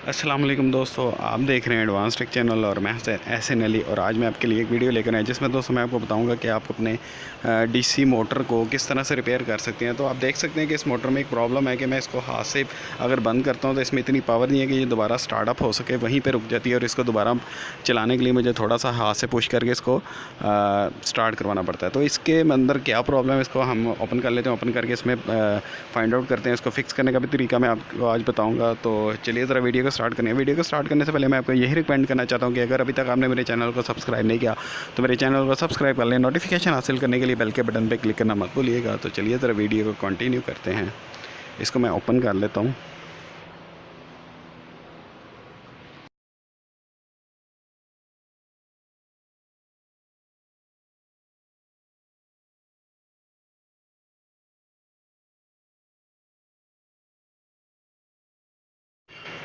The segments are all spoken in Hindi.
अस्सलाम वालेकुम दोस्तों, आप देख रहे हैं एडवांस टेक चैनल और मैं एहसन अली। और आज मैं आपके लिए एक वीडियो लेकर आया जिसमें दोस्तों मैं आपको बताऊंगा कि आप अपने डीसी मोटर को किस तरह से रिपेयर कर सकते हैं। तो आप देख सकते हैं कि इस मोटर में एक प्रॉब्लम है कि मैं इसको हाथ से अगर बंद करता हूं तो इसमें इतनी पावर नहीं है कि ये दोबारा स्टार्टअप हो सके, वहीं पर रुक जाती है। और इसको दोबारा चलाने के लिए मुझे थोड़ा सा हाथ से पुश करके इसको स्टार्ट करवाना पड़ता है। तो इसके अंदर क्या प्रॉब्लम है इसको हम ओपन कर लेते हैं। ओपन करके इसमें फाइंड आउट करते हैं। इसको फिक्स करने का भी तरीका मैं आपको आज बताऊँगा। तो चलिए ज़रा वीडियो को स्टार्ट करने। वीडियो को स्टार्ट करने से पहले मैं आपको यही रिकमेंड करना चाहता हूँ कि अगर अभी तक आपने मेरे चैनल को सब्सक्राइब नहीं किया तो मेरे चैनल को सब्सक्राइब कर लें। नोटिफिकेशन हासिल करने के लिए बेल के बटन पर क्लिक करना मत भूलिएगा। तो चलिए ज़रा वीडियो को कंटिन्यू करते हैं। इसको मैं ओपन कर लेता हूँ।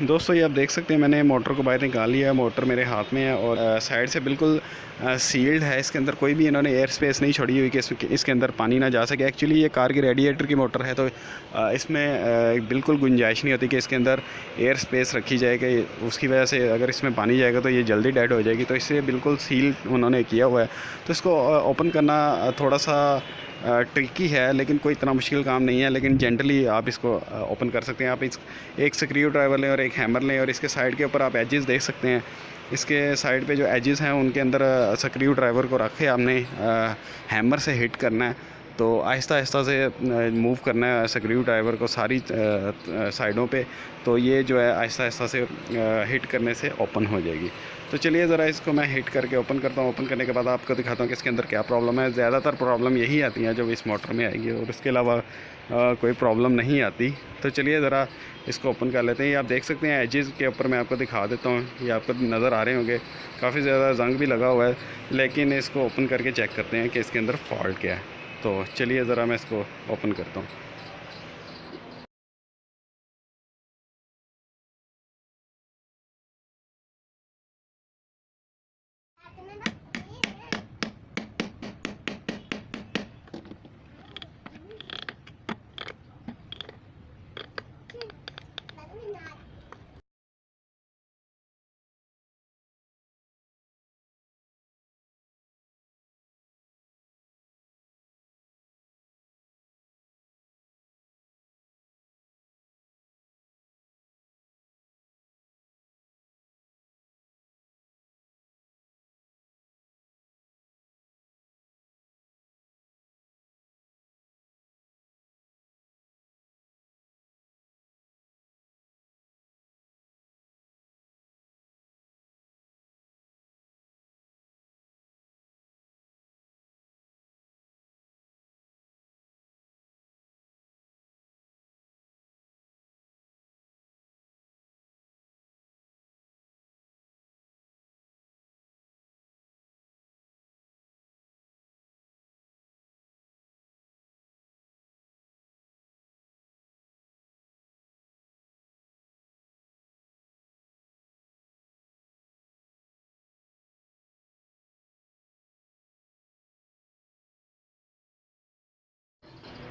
दोस्तों ये आप देख सकते हैं मैंने मोटर को बाहर निकाल लिया है। मोटर मेरे हाथ में है और साइड से बिल्कुल सील्ड है। इसके अंदर कोई भी इन्होंने एयर स्पेस नहीं छोड़ी हुई कि इसके अंदर पानी ना जा सके। एक्चुअली ये कार की रेडिएटर की मोटर है तो इसमें बिल्कुल गुंजाइश नहीं होती कि इसके अंदर एयर स्पेस रखी जाए कि उसकी वजह से अगर इसमें पानी जाएगा तो ये जल्दी डेड हो जाएगी। तो इससे बिल्कुल सील उन्होंने किया हुआ है। तो इसको ओपन करना थोड़ा सा ट्रिकी है, लेकिन कोई इतना मुश्किल काम नहीं है। लेकिन जेंटली आप इसको ओपन कर सकते हैं। आप एक स्क्रू ड्राइवर लें और एक हैमर लें और इसके साइड के ऊपर आप एजेस देख सकते हैं। इसके साइड पे जो एजेस हैं उनके अंदर स्क्रू ड्राइवर को रख के आपने हैमर से हिट करना है। तो आहिस्ता आहिस्ता से मूव करना है स्क्रू ड्राइवर को सारी साइडों पे। तो ये जो है आहिस्ता आहिस्ता से हिट करने से ओपन हो जाएगी। तो चलिए ज़रा इसको मैं हिट करके ओपन करता हूँ। ओपन करने के बाद आपको दिखाता हूँ कि इसके अंदर क्या प्रॉब्लम है। ज़्यादातर प्रॉब्लम यही आती हैं जो इस मोटर में आएगी और इसके अलावा कोई प्रॉब्लम नहीं आती। तो चलिए ज़रा इसको ओपन कर लेते हैं। ये आप देख सकते हैं एजेस के ऊपर मैं आपको दिखा देता हूँ। ये आपको नज़र आ रहे होंगे, काफ़ी ज़्यादा जंग भी लगा हुआ है। लेकिन इसको ओपन करके चेक करते हैं कि इसके अंदर फॉल्ट क्या है। तो चलिए ज़रा मैं इसको ओपन करता हूँ।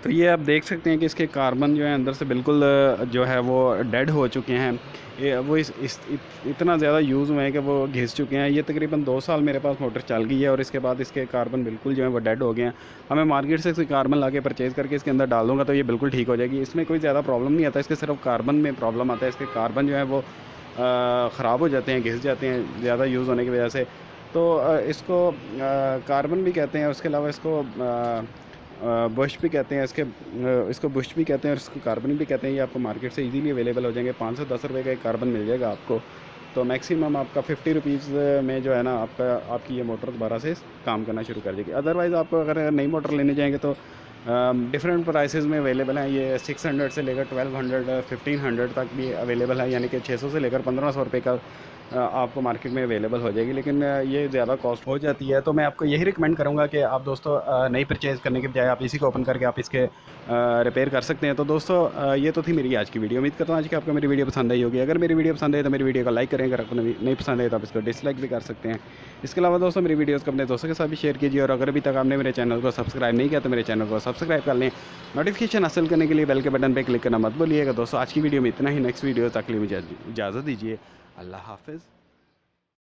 तो ये आप देख सकते हैं कि इसके कार्बन जो है अंदर से बिल्कुल जो है वो डेड हो चुके हैं। ये वो इतना ज़्यादा यूज़ हुए हैं कि वो घिस चुके हैं। ये तकरीबन 2 साल मेरे पास मोटर चल गई है और इसके बाद इसके कार्बन बिल्कुल जो है वो डेड हो गए हैं। हमें मार्केट से कार्बन ला के परचेज़ करके इसके अंदर डाल दूँगा तो ये बिल्कुल ठीक हो जाएगी। इसमें कोई ज़्यादा प्रॉब्लम नहीं आता। इसके सिर्फ कार्बन में प्रॉब्लम आता है। इसके कार्बन जो है वो ख़राब हो जाते हैं, घिस जाते हैं ज़्यादा यूज़ होने की वजह से। तो इसको कार्बन भी कहते हैं। उसके अलावा इसको बुश भी कहते हैं। इसको बुश भी कहते हैं और इसको कार्बन भी कहते हैं। ये आपको मार्केट से इजीली अवेलेबल हो जाएंगे। 5 से 10 रुपये का एक कार्बन मिल जाएगा आपको। तो मैक्सिमम आपका 50 रुपीज़ में जो है ना आपकी ये मोटर दोबारा से काम करना शुरू कर देगी। अदरवाइज़ आपको अगर नई मोटर लेने जाएंगे तो डिफरेंट प्राइसेस में अवेलेबल हैं। ये 600 से लेकर 1200 1500 तक भी अवेलेबल है। यानी कि 600 से लेकर 1500 रुपये का आपको मार्केट में अवेलेबल हो जाएगी, लेकिन ये ज़्यादा कॉस्ट हो जाती है। तो मैं आपको यही रिकमेंड करूँगा कि आप दोस्तों नई परचेज़ करने के बजाय आप इसी को ओपन करके आप इसके रिपेयर कर सकते हैं। तो दोस्तों ये तो थी मेरी आज की वीडियो। उम्मीद करता हूँ आज की आपको मेरी वीडियो पसंद आई होगी। अगर मेरी वीडियो पसंद है तो मेरी वीडियो को लाइक करें, अगर आपको नहीं पसंद है तो आप इसको डिसलाइक भी कर सकते हैं। इसके अलावा दोस्तों मेरी वीडियोज़ को अपने दोस्तों के साथ भी शेयर कीजिए, और अगर अभी तक आपने मेरे चैनल को सब्सक्राइब नहीं किया तो मेरे चैनल को सब्सक्राइब कर लें। नोटिफिकेशन हासिल करने के लिए बेल के बटन पर क्लिक करना मत भूलिएगा। दोस्तों आज की वीडियो में इतना ही। नेक्स्ट वीडियो तक के लिए मुझे इजाज़त दीजिए। अल्लाह हाफ़िज़।